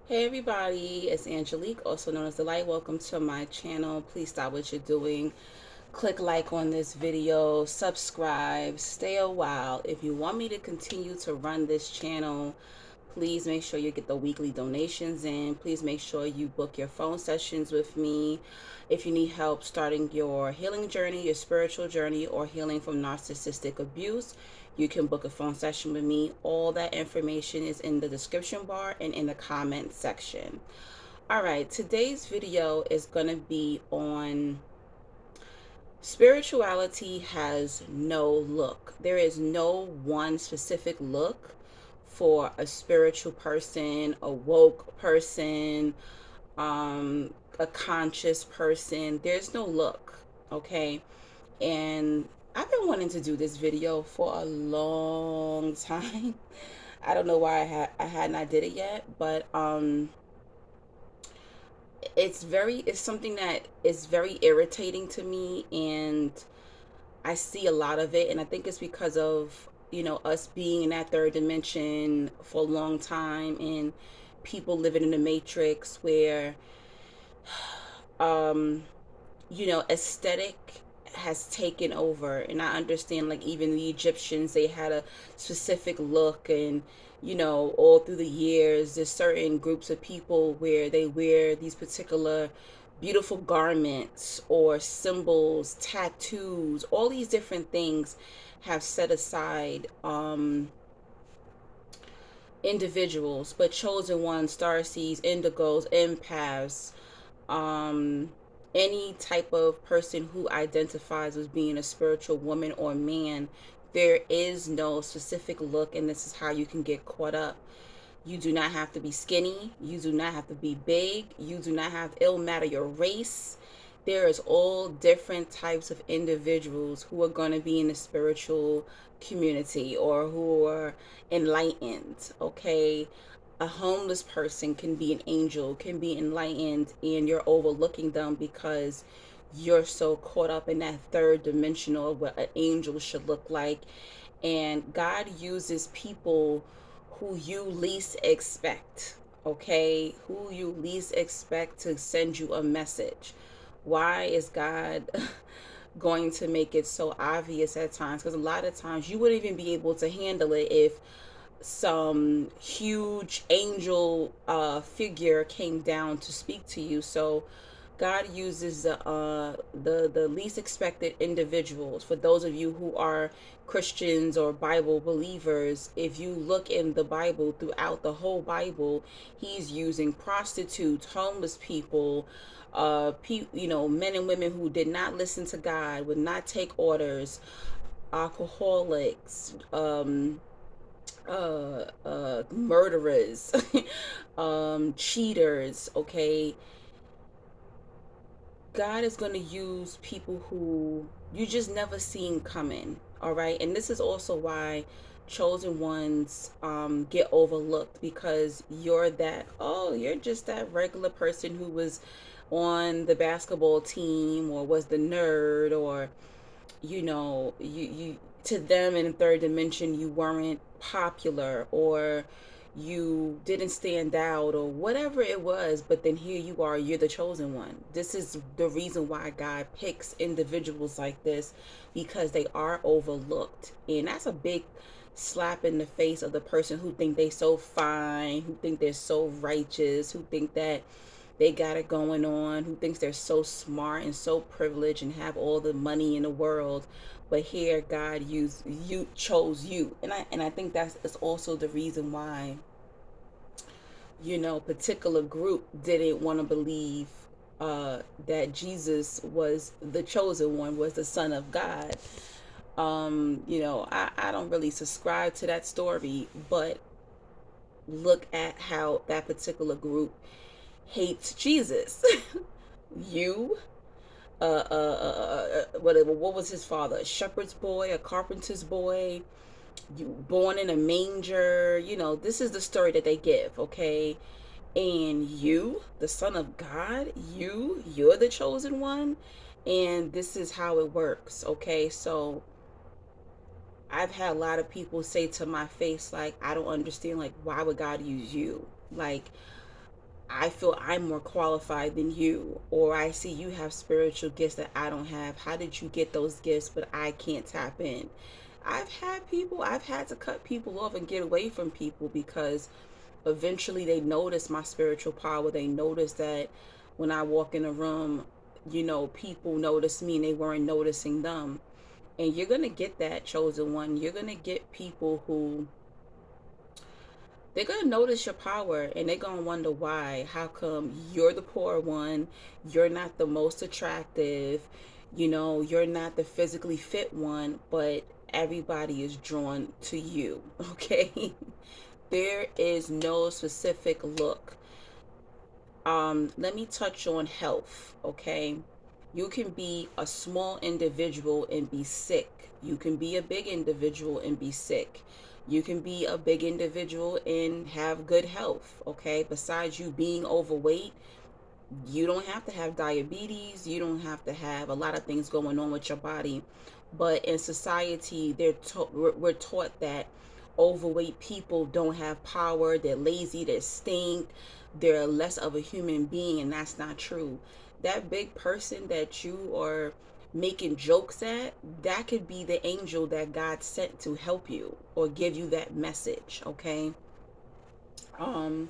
Hey everybody, it's Angelique, also known as The Light. Welcome to my channel. Please stop what you're doing. Click like on this video, subscribe, stay a while. If you want me to continue to run this channel, please make sure you get the weekly donations in. Please make sure you book your phone sessions with me. If you need help starting your healing journey, your spiritual journey, or healing from narcissistic abuse, you can book a phone session with me. All that information is in the description bar and in the comment section. All right, today's video is going to be on spirituality has no look. There is no one specific look for a spiritual person, a woke person, a conscious person. There's no look, okay? And I've been wanting to do this video for a long time. I don't know why I had not did it yet, but it's something that is very irritating to me, and I see a lot of it, and I think it's because of, us being in that third dimension for a long time and people living in the matrix where um aesthetic has taken over. And I understand, like, even the Egyptians, they had a specific look, and all through the years there's certain groups of people where they wear these particular beautiful garments or symbols, tattoos, all these different things have set aside individuals, but chosen ones, starseeds, indigos, empaths, um, any type of person who identifies as being a spiritual woman or man. There is no specific look, and this is how you can get caught up. You do not have to be skinny. You do not have to be big. You do not have, it'll matter your race. There is all different types of individuals who are going to be in the spiritual community or who are enlightened, okay? A homeless person can be an angel, can be enlightened, and you're overlooking them because you're so caught up in that third dimensional of what an angel should look like. And God uses people who you least expect, okay? Who you least expect to send you a message. Why is God going to make it so obvious at times? Because a lot of times you wouldn't even be able to handle it if some huge angel figure came down to speak to you. So God uses the least expected individuals. For those of you who are Christians or Bible believers, if you look in the Bible, throughout the whole Bible, He's using prostitutes, homeless people, men and women who did not listen to God, would not take orders, alcoholics, murderers, cheaters, okay? God is going to use people who you just never seen coming, all right? And this is also why chosen ones get overlooked, because you're just that regular person who was on the basketball team or was the nerd, or you to them in third dimension you weren't popular, or you didn't stand out, or whatever it was. But then here you are, you're the chosen one. This is the reason why God picks individuals like this, because they are overlooked. And that's a big slap in the face of the person who think they so fine, who think they're so righteous, who think that they got it going on, who thinks they're so smart and so privileged and have all the money in the world. But here God chose you. And I think that's also the reason why particular group didn't want to believe that Jesus was the chosen one, was the Son of God. I don't really subscribe to that story, but look at how that particular group hates Jesus. you what was his father? A shepherd's boy, a carpenter's boy, you born in a manger. This is the story that they give, okay? And you, the Son of God, you're the chosen one, and this is how it works, okay? So I've had a lot of people say to my face, like, I don't understand, like, why would God use you? Like, I feel I'm more qualified than you, or I see you have spiritual gifts that I don't have. How did you get those gifts, but I can't tap in? I've had to cut people off and get away from people because eventually they notice my spiritual power. They notice that when I walk in a room, people notice me and they weren't noticing them. And you're going to get that, chosen one. You're going to get people who they're going to notice your power and they're going to wonder why. How come you're the poor one? You're not the most attractive. You're not the physically fit one, but everybody is drawn to you. Okay? There is no specific look. Let me touch on health. Okay? You can be a small individual and be sick. You can be a big individual and be sick. You can be a big individual and have good health. Okay? Besides you being overweight, you don't have to have diabetes. You don't have to have a lot of things going on with your body. But in society, we're taught that overweight people don't have power. They're lazy. They stink. They're less of a human being, and that's not true. That big person that you are making jokes at, that could be the angel that God sent to help you or give you that message. Okay. Um,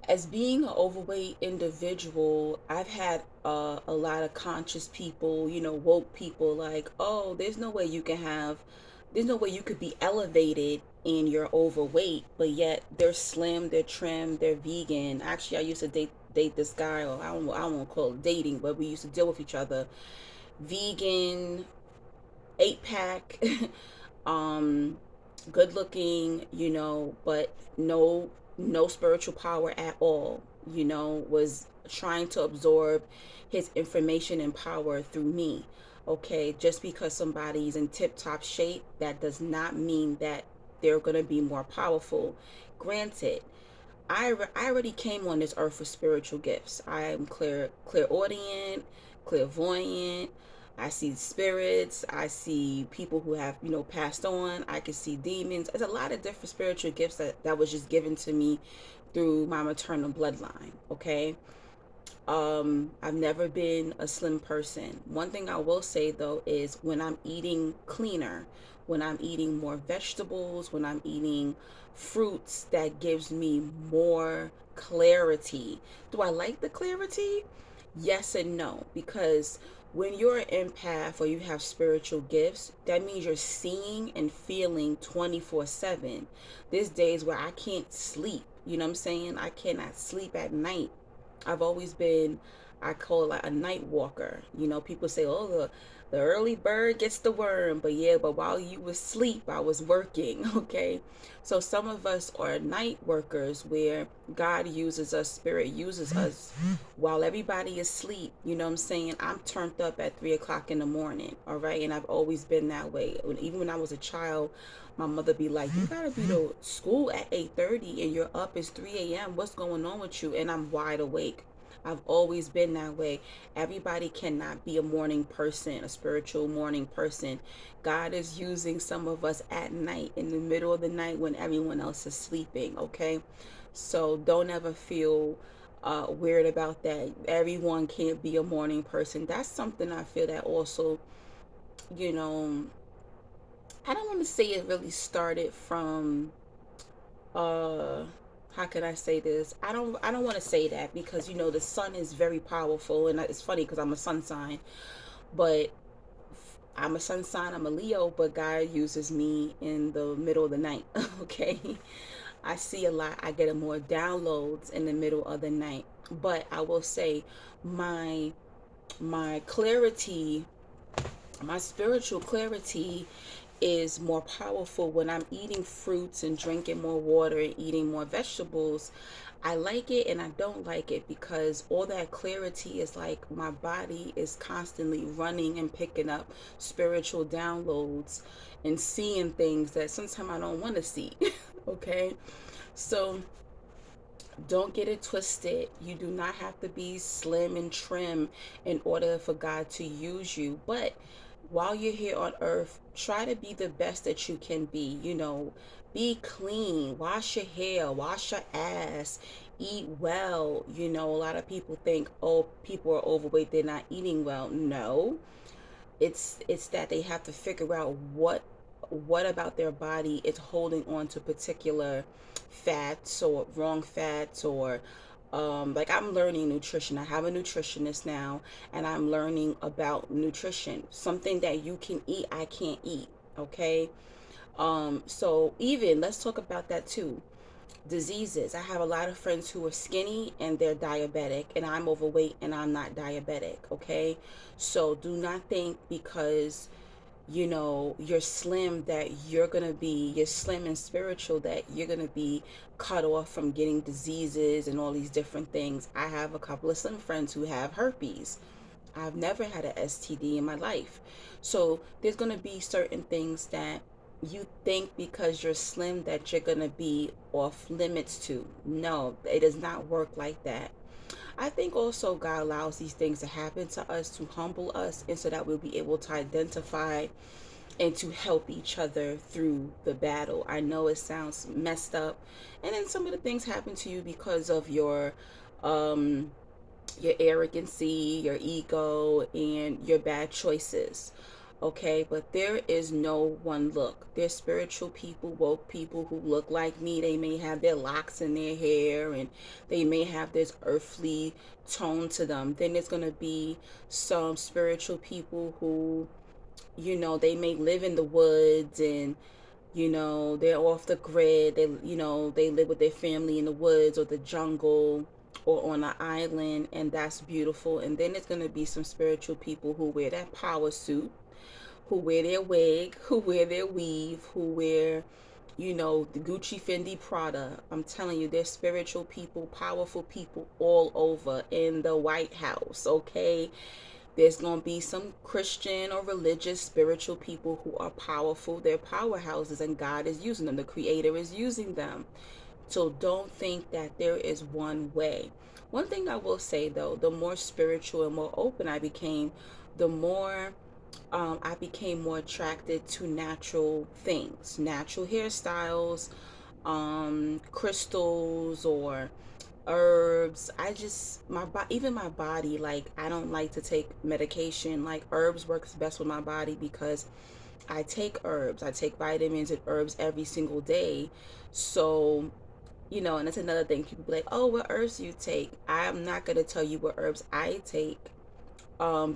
as being an overweight individual, I've had a lot of conscious people, woke people like, oh, there's no way you could be elevated and you're overweight, but yet they're slim, they're trim, they're vegan. Actually, I used to date this guy, or I don't want to call it dating, but we used to deal with each other. Vegan, 8 pack, um, good looking, but no spiritual power at all, was trying to absorb his information and power through me. Okay, just because somebody's in tip top shape, that does not mean that they're going to be more powerful. Granted, I already came on this earth with spiritual gifts. I am clairaudient, clairvoyant. I see spirits. I see people who have, passed on. I can see demons. There's a lot of different spiritual gifts that was just given to me through my maternal bloodline. Okay. I've never been a slim person. One thing I will say though is when I'm eating cleaner, when I'm eating more vegetables, when I'm eating fruits, that gives me more clarity. Do I like the clarity? Yes and no, because when you're an empath or you have spiritual gifts, that means you're seeing and feeling 24/7. There's days where I can't sleep. You know what I'm saying? I cannot sleep at night. I've always been, I call it like a night walker. People say, oh, the early bird gets the worm. But yeah, but while you was asleep, I was working. Okay. So some of us are night workers where God uses us, Spirit uses us while everybody is asleep. You know what I'm saying? I'm turned up at 3 o'clock in the morning. All right. And I've always been that way. Even when I was a child, my mother be like, you gotta be to school at 8:30 and you're up, it's 3 a.m. What's going on with you? And I'm wide awake. I've always been that way. Everybody cannot be a morning person, a spiritual morning person. God is using some of us at night, in the middle of the night when everyone else is sleeping, okay? So don't ever feel weird about that. Everyone can't be a morning person. That's something I feel that also, you know, I don't want to say it really started from uh how can I say this? I don't want to say that because the sun is very powerful, and it's funny because I'm a sun sign, but I'm a sun sign, I'm a Leo, but God uses me in the middle of the night. Okay. I see a lot. I get more downloads in the middle of the night. But I will say my clarity, my spiritual clarity is more powerful when I'm eating fruits and drinking more water and eating more vegetables. I like it and I don't like it because all that clarity is like my body is constantly running and picking up spiritual downloads and seeing things that sometimes I don't want to see. Okay. So don't get it twisted. You do not have to be slim and trim in order for God to use you. But while you're here on earth, try to be the best that you can be. Be clean, wash your hair, wash your ass, eat well. You know, a lot of people think, oh, people are overweight, they're not eating well. No, it's that they have to figure out what about their body is holding on to particular fats or wrong fats, or like I'm learning nutrition. I have a nutritionist now, and I'm learning about nutrition. Something that you can eat, I can't eat. Okay. So even let's talk about that too. Diseases. I have a lot of friends who are skinny and they're diabetic, and I'm overweight and I'm not diabetic. Okay. So do not think because you're slim that you're slim and spiritual that you're gonna be cut off from getting diseases and all these different things. I have a couple of slim friends who have herpes. I've never had an STD in my life. So there's going to be certain things that you think because you're slim that you're going to be off limits to. No, it does not work like that. I think also God allows these things to happen to us to humble us, and so that we'll be able to identify and to help each other through the battle. I know it sounds messed up, and then some of the things happen to you because of um your arrogancy, your ego, and your bad choices. Okay, but there is no one look. There's spiritual people, woke people who look like me. They may have their locks in their hair and they may have this earthly tone to them. Then there's going to be some spiritual people who, they may live in the woods and they're off the grid. They live with their family in the woods or the jungle or on an island, and that's beautiful. And then there's going to be some spiritual people who wear that power suit, who wear their wig, who wear their weave, who wear the Gucci, Fendi, Prada. I'm telling you, there's spiritual people, powerful people all over in the White House. Okay, there's going to be some Christian or religious spiritual people who are powerful. They're powerhouses, and God is using them. The Creator is using them. So don't think that there is one way. One thing I will say though, the more spiritual and more open I became, the more I became more attracted to natural things, natural hairstyles, crystals, or herbs. I just even my body, like I don't like to take medication. Like herbs works best with my body because I take herbs. I take vitamins and herbs every single day. So, and that's another thing. People be like, "Oh, what herbs do you take?" I'm not going to tell you what herbs I take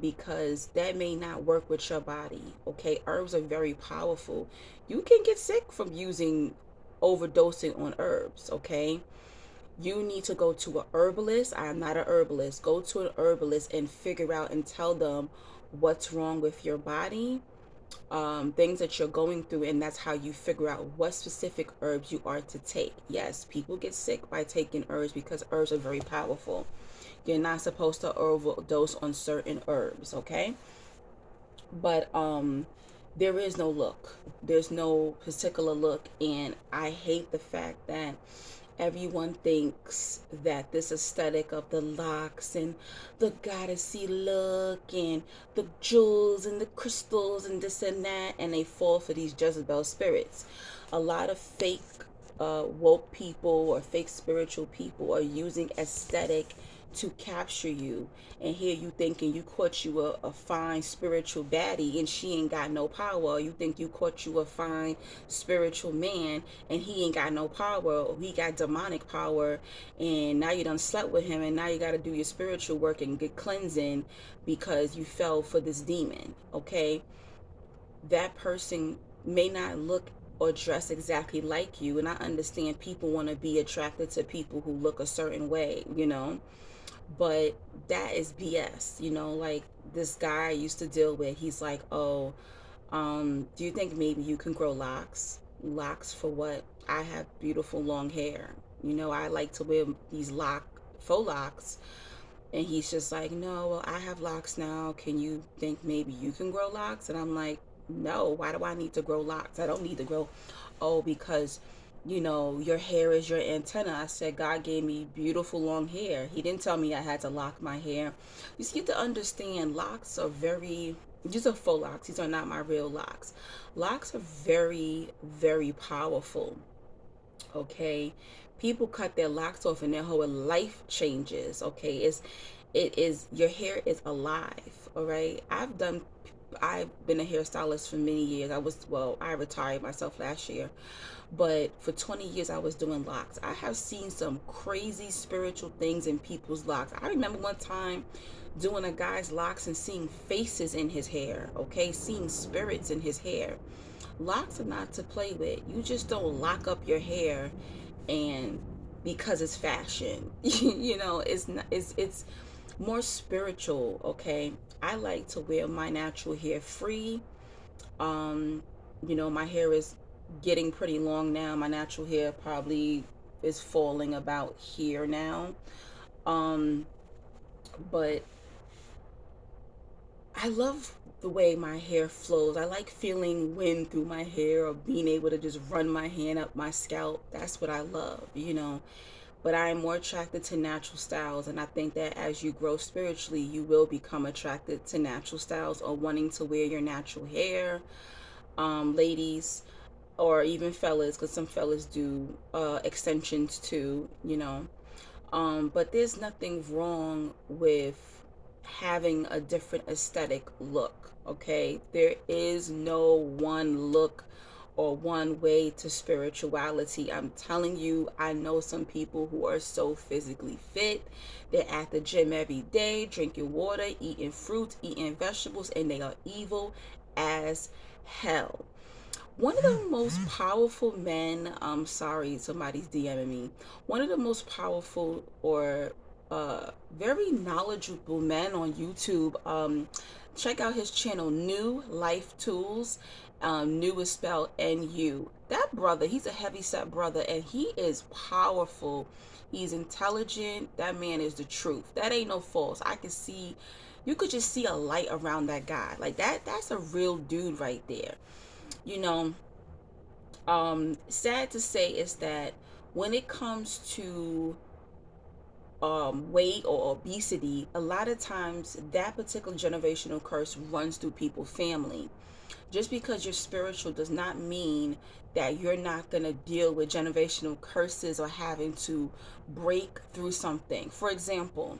because that may not work with your body. Okay? Herbs are very powerful. You can get sick from using overdosing on herbs, okay? You need to go to a herbalist. I am not a herbalist. Go to an herbalist and figure out and tell them what's wrong with your body, things that you're going through, and that's how you figure out what specific herbs you are to take. Yes, people get sick by taking herbs because herbs are very powerful. You're not supposed to overdose on certain herbs, okay? But there is no look. There's no particular look, and I hate the fact that everyone thinks that this aesthetic of the locks and the goddessy look and the jewels and the crystals and this and that, and they fall for these Jezebel spirits. A lot of fake woke people or fake spiritual people are using aesthetic to capture you, and here you thinking you caught you a fine spiritual baddie and she ain't got no power. You think you caught you a fine spiritual man and he ain't got no power, or he got demonic power, and now you done slept with him and now you got to do your spiritual work and get cleansing because you fell for this demon. Okay, that person may not look or dress exactly like you, and I understand people want to be attracted to people who look a certain way, but that is BS. Like this guy I used to deal with, he's like, oh, do you think maybe you can grow locks? Locks for what? I have beautiful long hair. I like to wear these faux locks. And he's just like, no, well, I have locks now. Can you think maybe you can grow locks? And I'm like, no, why do I need to grow locks? I don't need to grow. Oh, because your hair is your antenna. I said, God gave me beautiful long hair. He didn't tell me I had to lock my hair. You see, you have to understand, locks are very, these are faux locks. These are not my real locks. Locks are very, very powerful. Okay. People cut their locks off and their whole life changes. Okay. Your hair is alive. All right. I've been a hairstylist for many years. I retired myself last year, but for 20 years I was doing locks. I have seen some crazy spiritual things in people's locks. I remember one time doing a guy's locks and seeing faces in his hair, okay, seeing spirits in his hair. Locks are not to play with. You just don't lock up your hair and because it's fashion. It's not, it's more spiritual, okay? I like to wear my natural hair free. um my hair is getting pretty long now. My natural hair probably is falling about here now. um but I love the way my hair flows. I like feeling wind through my hair or being able to just run my hand up my scalp. That's what I love. But I am more attracted to natural styles, and I think that as you grow spiritually, you will become attracted to natural styles or wanting to wear your natural hair. Ladies, or even fellas, because some fellas do extensions too. But there's nothing wrong with having a different aesthetic look, okay? There is no one look or one way to spirituality. I'm telling you, I know some people who are so physically fit. They're at the gym every day, drinking water, eating fruits, eating vegetables, and they are evil as hell. One of the most powerful men, sorry, somebody's DMing me. One of the most powerful or very knowledgeable men on YouTube. Check out his channel, New Life Tools. New is spelled N-U. That brother, he's a heavy set brother, and he is powerful. He's intelligent. That man is the truth. That ain't no false. You could just see a light around that guy. Like that's a real dude right there. You know, sad to say is that when it comes to weight or obesity, a lot of times that particular generational curse runs through people's family. Just because you're spiritual does not mean that you're not going to deal with generational curses or having to break through something. For example,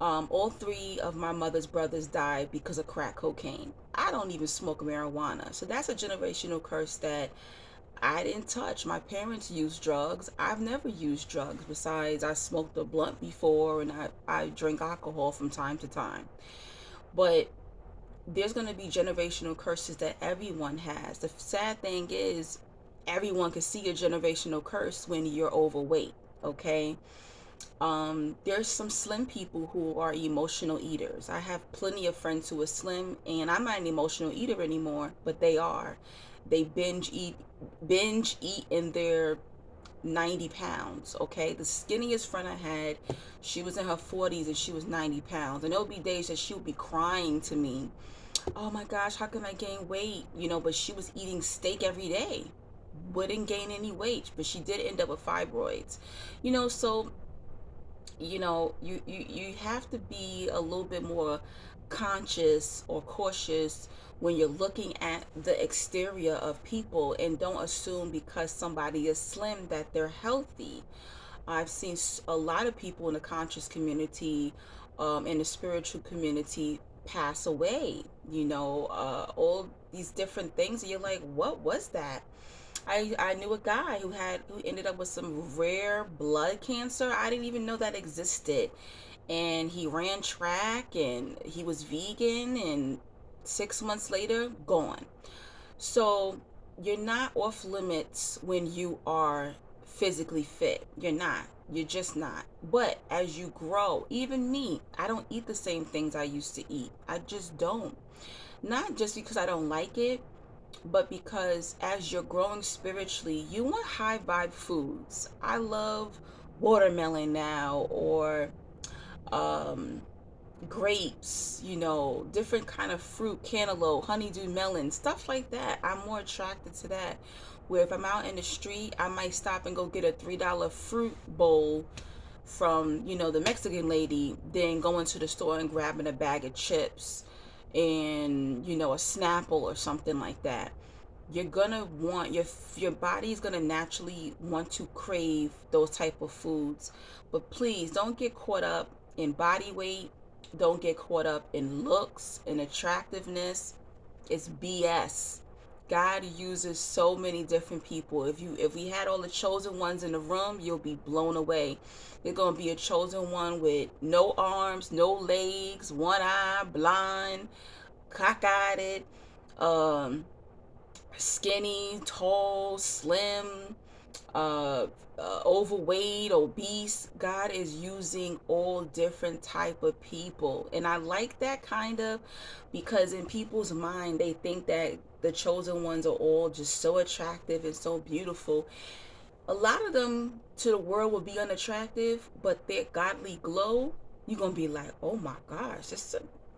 all three of my mother's brothers died because of crack cocaine. I don't even smoke marijuana. So that's a generational curse that I didn't touch. My parents used drugs. I've never used drugs. Besides, I smoked a blunt before, and I drink alcohol from time to time. But there's going to be generational curses that everyone has. The sad thing is, everyone can see a generational curse when you're overweight, okay? There's some slim people who are emotional eaters. I have plenty of friends who are slim, and I'm not an emotional eater anymore, but they are. They binge eat in their 90 pounds, okay? The skinniest friend I had, she was in her 40s and she was 90 pounds. And there'll be days that she would be crying to me, oh my gosh, how can I gain weight? But she was eating steak every day. Wouldn't gain any weight, but she did end up with fibroids. So you have to be a little bit more conscious or cautious when you're looking at the exterior of people, and don't assume because somebody is slim that they're healthy. I've seen a lot of people in the conscious community, in the spiritual community, pass away. All these different things, and you're like, what was that? I knew a guy who ended up with some rare blood cancer. I didn't even know that existed. And he ran track and he was vegan, and 6 months later, gone. So you're not off limits when you are physically fit. You're not. You're just not. But as you grow, even me, I don't eat the same things I used to eat. I just don't. Not just because I don't like it, but because as you're growing spiritually, you want high vibe foods. I love watermelon now, or um, grapes, different kind of fruit, cantaloupe, honeydew melon, stuff like that. I'm more attracted to that. where if I'm out in the street, I might stop and go get a $3 fruit bowl from, the Mexican lady, then going to the store and grabbing a bag of chips and, a Snapple or something like that. You're gonna want your body's gonna naturally want to crave those type of foods. But please don't get caught up in body weight. Don't get caught up in looks and attractiveness. It's BS. God uses so many different people. If we had all the chosen ones in the room, you'll be blown away. There's gonna be a chosen one with no arms, no legs, one eye, blind, cockeyed, um, skinny, tall, slim, overweight, obese. God is using all different type of people, and I like that kind of, because in people's mind they think that the chosen ones are all just so attractive and so beautiful. A lot of them to the world will be unattractive, but their godly glow, you're gonna be like, oh my gosh,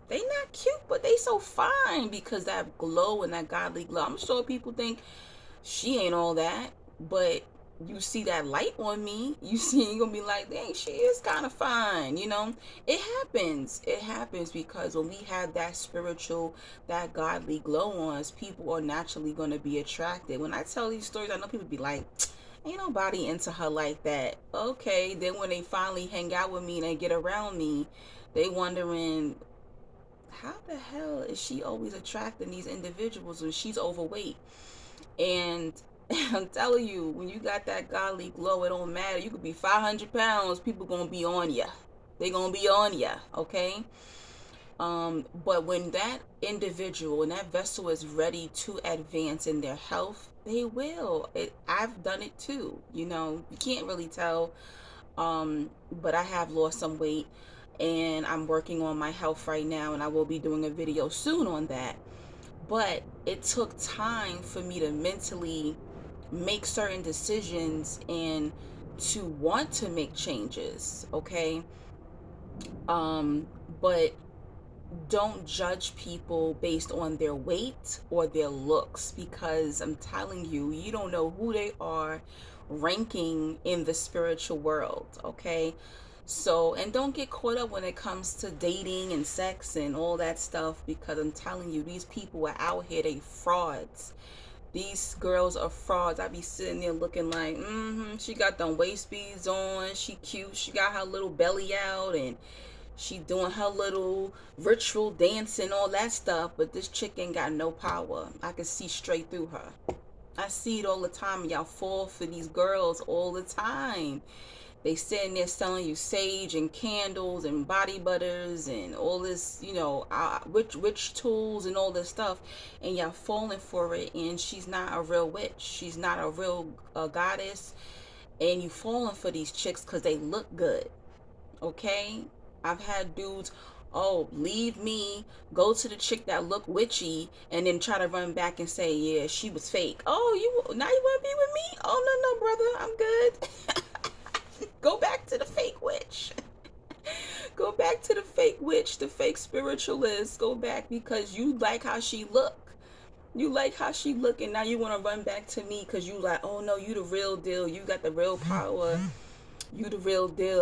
they not cute, but they so fine, because that glow and that godly glow. I'm sure people think she ain't all that, but you see that light on me, you're gonna be like, dang, she is kind of fine. It happens because when we have that spiritual, that godly glow on us, people are naturally gonna be attracted. When I tell these stories, I know people be like, ain't nobody into her like that. Okay, then when they finally hang out with me and they get around me, they wondering, how the hell is she always attracting these individuals when she's overweight? And I'm telling you, when you got that godly glow, it don't matter. You could be 500 pounds, people gonna be on ya. They gonna be on ya, okay? But when that individual and that vessel is ready to advance in their health, they will. I've done it too. You can't really tell, but I have lost some weight, and I'm working on my health right now, and I will be doing a video soon on that. But it took time for me to mentally make certain decisions and to want to make changes, okay? But don't judge people based on their weight or their looks, because I'm telling you, you don't know who they are ranking in the spiritual world, okay? So, and don't get caught up when it comes to dating and sex and all that stuff, because I'm telling you, these people are out here, they frauds. These girls are frauds. I be sitting there looking like, she got them waist beads on, she cute, she got her little belly out, and she doing her little ritual dancing, all that stuff, but this chick ain't got no power. I can see straight through her. I see it all the time. Y'all fall for these girls all the time. They sitting there selling you sage and candles and body butters and all this, witch tools and all this stuff, and y'all falling for it. And she's not a real witch. She's not a real goddess. And you falling for these chicks because they look good. Okay, I've had dudes, oh, leave me, go to the chick that look witchy, and then try to run back and say, yeah, she was fake. Oh, now you want to be with me? Oh, no, brother, I'm good. Go back to the fake witch. Go back to the fake witch, the fake spiritualist. Go back because you like how she look. You like how she look, and now you want to run back to me because you like, oh no, you the real deal. You got the real power. You the real deal.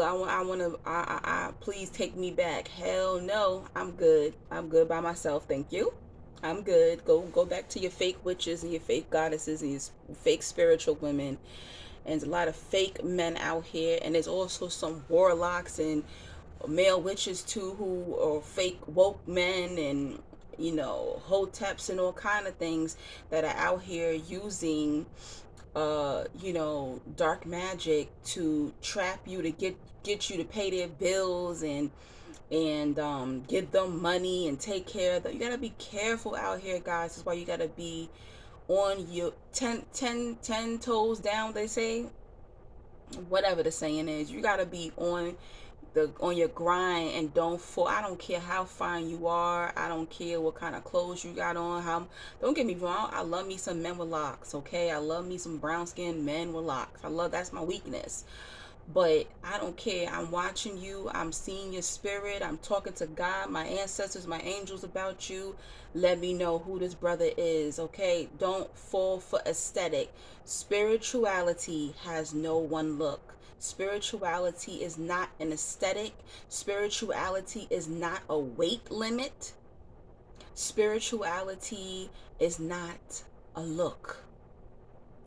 Please take me back. Hell no, I'm good. I'm good by myself. Thank you. I'm good. Go back to your fake witches and your fake goddesses and your fake spiritual women. And there's a lot of fake men out here, and there's also some warlocks and male witches too who are fake woke men, and hoteps and all kind of things that are out here using dark magic to trap you, to get you to pay their bills and give them money and take care of them. You gotta be careful out here, guys. That's why you gotta be on your 10 toes down, they say, whatever the saying is. You gotta be on your grind and don't fall. I don't care how fine you are. I don't care what kind of clothes you got on. Don't get me wrong. I love me some men with locks. Okay, I love me some brown skinned men with locks. That's my weakness. But I don't care. I'm watching you. I'm seeing your spirit. I'm talking to God, my ancestors, my angels about you. Let me know who this brother is, okay? Don't fall for aesthetic. Spirituality has no one look. Spirituality is not an aesthetic. Spirituality is not a weight limit. Spirituality is not a look.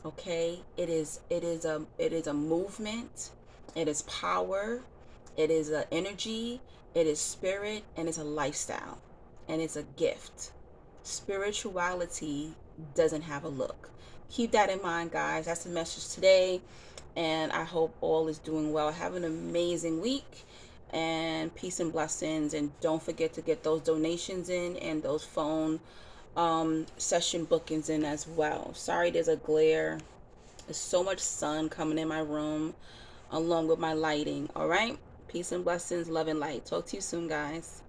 Okay, it is a movement, it is power, it is a energy, it is spirit, and it's a lifestyle, and it's a gift. Spirituality doesn't have a look. Keep that in mind, guys. That's the message today, and I hope all is doing well. Have an amazing week, and peace and blessings. And don't forget to get those donations in and those phone session bookings in as well. Sorry, there's a glare. There's so much sun coming in my room along with my lighting. All right. Peace and blessings, love and light. Talk to you soon, guys.